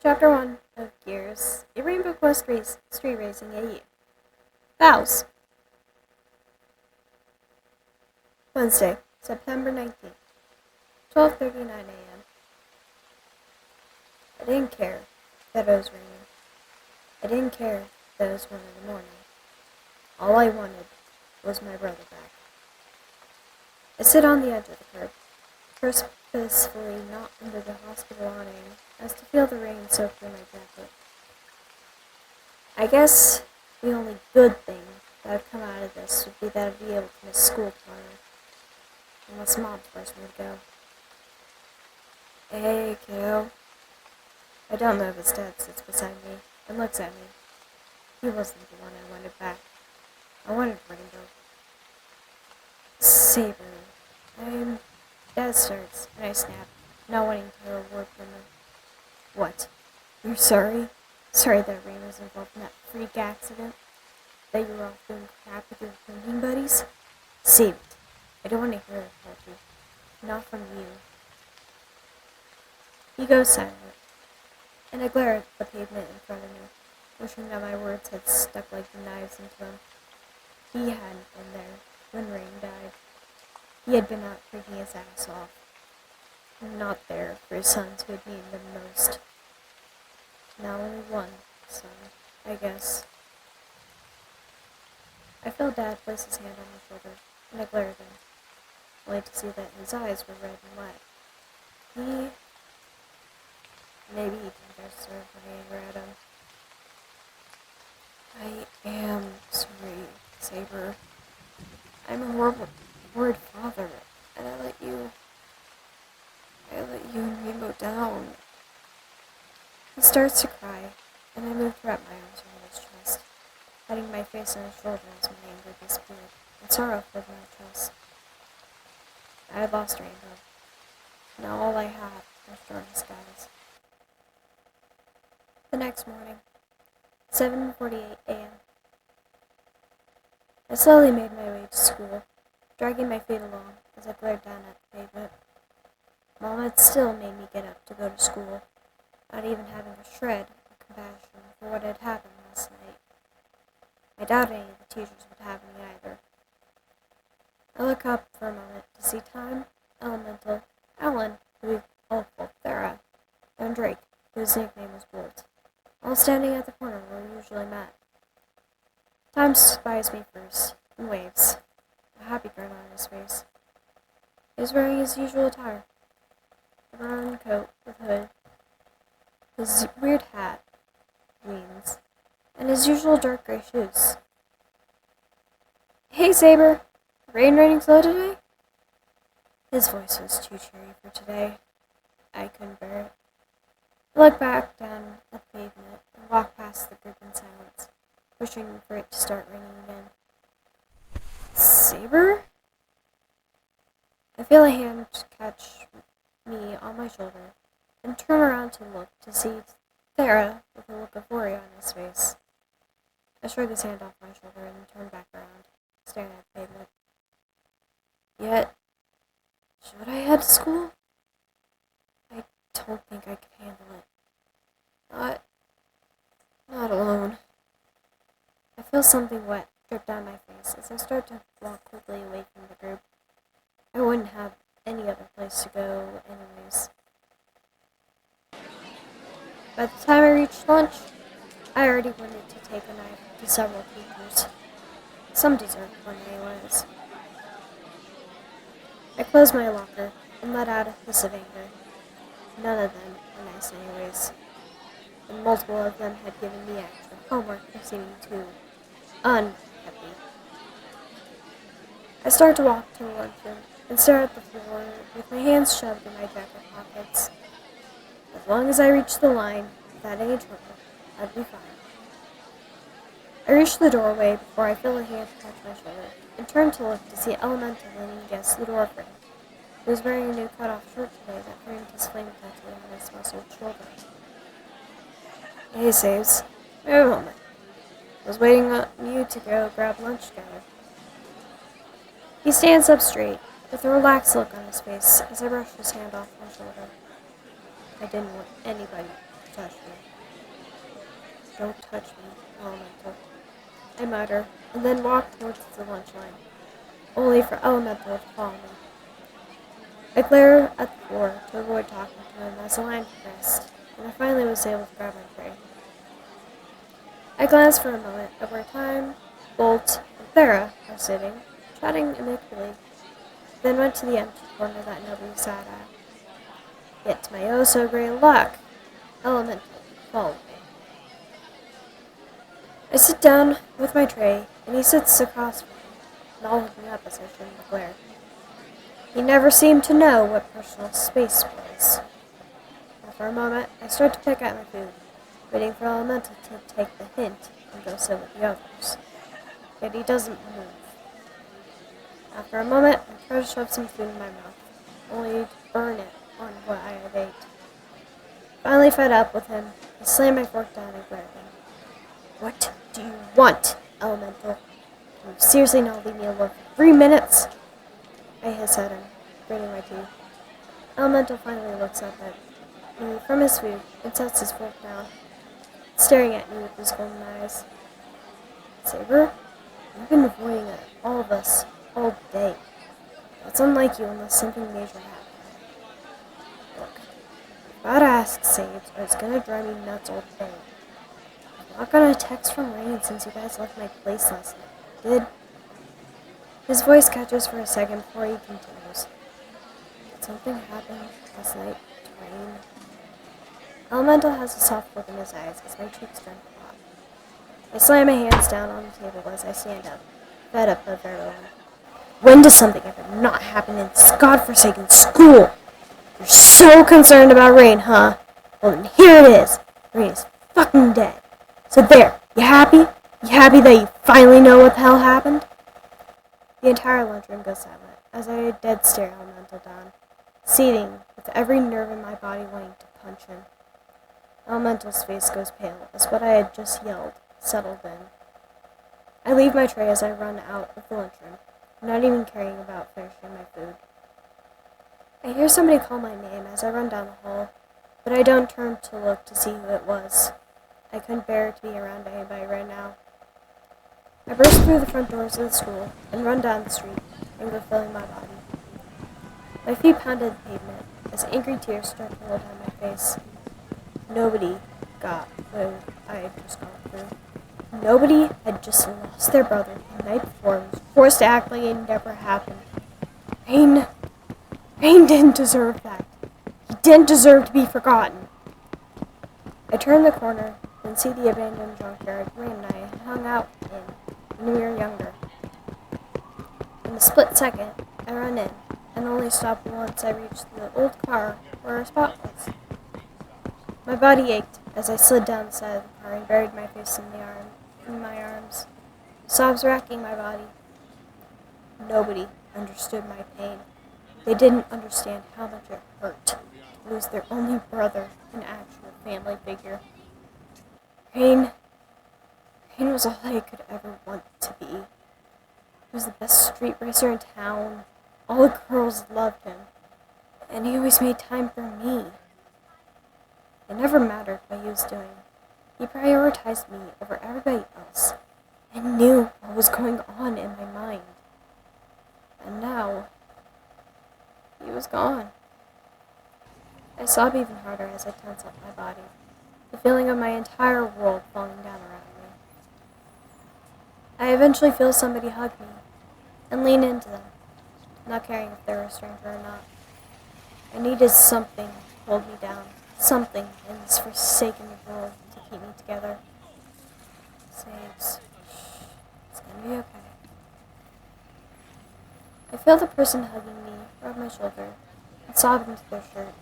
Chapter 1 of Gears, a Rainbow Quest Street Racing AU. Vows. Wednesday, September 19th, 12:39 a.m. I didn't care that it was raining. I didn't care that it was 1 in the morning. All I wanted was my brother back. I sit on the edge of the curb, purposefully not under the hospital awning, as to feel the rain soak through my jacket. I guess the only good thing that would come out of this would be that I'd be able to miss school tomorrow, unless Mom forced me to go. Hey, kiddo. I don't know if his dad sits beside me and looks at me. He wasn't the one I wanted back. I wanted Rainbow. Sabre. Dad starts, and I snap, not wanting to hear a word from him. What? You're sorry? Sorry that Rain was involved in that freak accident? That you were off doing crap with your drinking buddies? Save it. I don't want to hear it about you. Not from you. He goes silent, and I glare at the pavement in front of me, wishing that my words had stuck like knives into him. He hadn't been there when Rain died. He had been out drinking his ass off, and not there for his sons who had needed him most. Now only one son, I guess. I felt Dad place his hand on my shoulder, and I glared at him, only to see that his eyes were red and wet. Maybe he think I deserved my anger at him. I am sorry, Sabre. I'm a horrid father, and I let you and Rainbow down. He starts to cry, and I move to wrap my arms around his chest, hiding my face on his shoulder as my anger disappeared, and sorrow filled my chest. I had lost Rainbow. Now all I had was darkness skies. The next morning, 7:48 a.m. I slowly made my way to school, dragging my feet along as I glared down at the pavement. Mom had still made me get up to go to school, not even having a shred of compassion for what had happened last night. I doubt any of the teachers would have me either. I look up for a moment to see Time, Elemental, Alan, who we all called Thera, and Drake, whose nickname was Bolt, all standing at the corner where we usually met. Time spies me first, and waves, a happy grin on his face. He was wearing his usual attire, a brown coat with hood, his weird hat, jeans, and his usual dark gray shoes. Hey, Sabre! Rain raining slow today? His voice was too cheery for today. I couldn't bear it. I looked back down at the pavement and walked past the group in silence, wishing for it to start raining again. Sabre? I feel a hand catch me on my shoulder and turn around to look to see Thera with a look of worry on his face. I shrug his hand off my shoulder and turn back around, staring at the pavement. Yet, should I head to school? I don't think I could handle it. Not alone. I feel something wet drip down my face as I start to walk quickly away from the group. I wouldn't have any other place to go anyways. By the time I reached lunch, I already wanted to take a knife to several teachers. Some deserved one anyways. I closed my locker and let out a hiss of anger. None of them were nice anyways, and multiple of them had given me extra homework for seeming too unhappy. I start to walk to the lunchroom and stare at the floor with my hands shoved in my jacket pockets. As long as I reach the line without any trouble, I'd be fine. I reach the doorway before I feel a hand touch my shoulder and turn to look to see Elemental leaning against the doorframe. He was wearing a new cut-off shirt today that framed his flame tattoo on his muscled shoulder. Hey, Saves. Wait a moment. I was waiting on you to go grab lunch together. He stands up straight, with a relaxed look on his face as I brush his hand off my shoulder. I didn't want anybody to touch me. Don't touch me, Elemental. I mutter, and then walk towards the lunch line, only for Elemental to follow me. I glare at the floor to avoid talking to him as the line progressed, and I finally was able to grab my tray. I glanced for a moment at where Time, Bolt, and Thera are sitting, chatting amicably, then went to the empty corner that nobody sat at. Yet to my oh-so-great luck, Elemental followed me. I sit down with my tray, and he sits across from me, not looking up as I should in the glare. He never seemed to know what personal space was. And for a moment, I start to pick at my food, waiting for Elemental to take the hint and go sit with the others. Yet he doesn't move. After a moment, I try to shove some food in my mouth, only to burn it on what I had ate. Finally fed up with him, I slam my fork down and glare at him. What do you want, Elemental? Can you seriously not leave me alone for 3 minutes? I hiss at him, gritting my teeth. Elemental finally looks up at me from his food and sets his fork down, staring at me with his golden eyes. Sabre, you've been avoiding all of us all day. That's unlike you unless something major happened. Look, I've gotta ask Sabes or it's gonna drive me nuts all day. I'm not gonna text from Rain since you guys left my place last night, did? His voice catches for a second before he continues. Did something happen last night to Rain? Elemental has a soft look in his eyes as my cheeks turn hot. I slam my hands down on the table as I stand up, fed up of everyone. When does something ever not happen in this godforsaken school? You're so concerned about Rain, huh? Well then here it is. Rain is fucking dead. So there, you happy? You happy that you finally know what the hell happened? The entire lunchroom goes silent as I dead stare Elemental down, seething with every nerve in my body wanting to punch him. Elemental's face goes pale as what I had just yelled settled in. I leave my tray as I run out of the lunchroom, not even caring about finishing my food. I hear somebody call my name as I run down the hall, but I don't turn to look to see who it was. I couldn't bear to be around anybody right now. I burst through the front doors of the school and run down the street, anger filling my body. My feet pounded the pavement as angry tears started to roll down my face. Nobody got what I had just gone through. Nobody had just lost their brother the night before and was forced to act like it never happened. Rain didn't deserve that. He didn't deserve to be forgotten. I turn the corner and see the abandoned junkyard Rain and I had hung out in when we were younger. In a split second, I run in, and only stop once I reach the old car where our spot was. My body ached as I slid down the side of the car and buried my face in my arms, sobs racking my body. Nobody understood my pain. They didn't understand how much it hurt to lose their only brother, an actual family figure. Rain was all I could ever want to be. He was the best street racer in town. All the girls loved him. And he always made time for me. It never mattered what he was doing. He prioritized me over everybody else and knew what was going on in my mind. And now, he was gone. I sob even harder as I tense up my body, the feeling of my entire world falling down around me. I eventually feel somebody hug me and lean into them, not caring if they're a stranger or not. I needed something to hold me down, something in this forsaken world to keep me together. Sabes. It's gonna be okay. I feel the person hugging me rub my shoulder and sob into their shirt,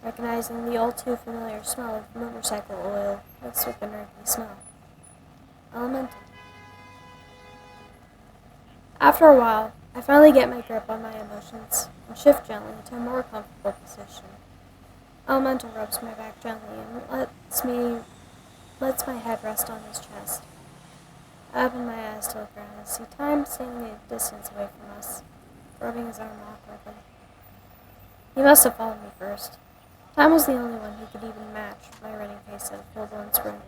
recognizing the all too familiar smell of motorcycle oil mixed with an earthy smell. Elemental. After a while, I finally get my grip on my emotions and shift gently to a more comfortable position. Elemental rubs my back gently and lets my head rest on his chest. I open my eyes to look around and see Time standing a distance away from us, rubbing his arm awkwardly. He must have followed me first. Time was the only one who could even match my running pace at a full-blown sprint.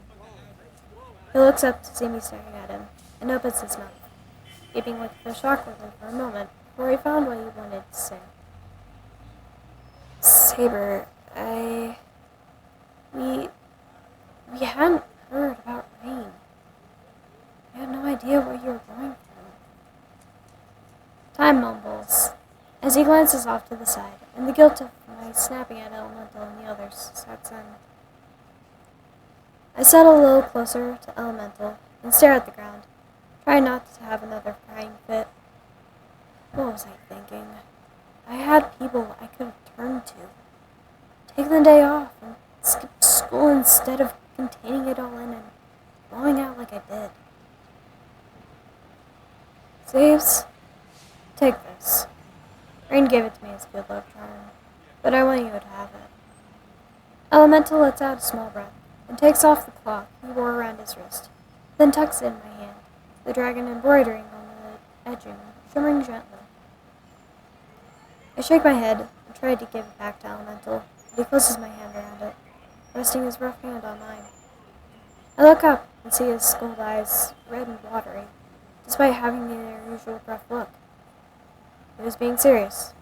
He looks up to see me staring at him, and opens his mouth, gaping like a fish awkwardly for a moment before he found what he wanted to say. Sabre, we hadn't heard about rain. We had no idea what you were going through. Time mumbles, as he glances off to the side, and the guilt of my snapping at Elemental and the others sets in. I settle a little closer to Elemental and stare at the ground, trying not to have another crying fit. What was I thinking? I had people I could have turned to. Take the day off and skip school instead of containing it all in and blowing out like I did. Saves? Take this. Rain gave it to me as a good luck charm, but I want you to have it. Elemental lets out a small breath and takes off the cloth he wore around his wrist, then tucks it in my hand, the dragon embroidering on the edging, shimmering gently. I shake my head and try to give it back to Elemental, but he closes my hand around it, resting his rough hand on mine. I look up and see his skulled eyes red and watery, despite having their usual gruff look. He was being serious,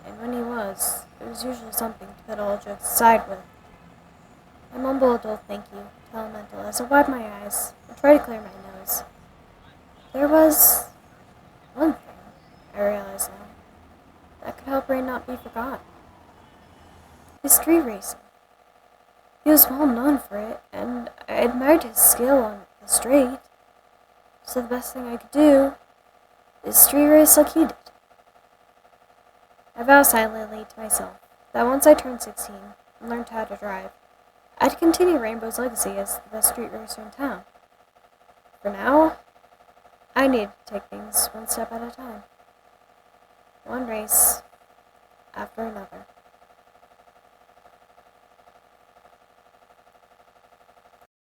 and when he was, it was usually something to put all jokes aside with. I mumble a dull thank you to Elemental as I wipe my eyes and try to clear my nose. There was one thing, I realize now, that could help Rain not be forgotten. His street racing. He was well known for it, and I admired his skill on the straight. So the best thing I could do is street race like he did. I vow silently to myself that once I turned 16 and learned how to drive, I'd continue Rainbow's legacy as the best street racer in town. For now, I need to take things one step at a time. One race after another.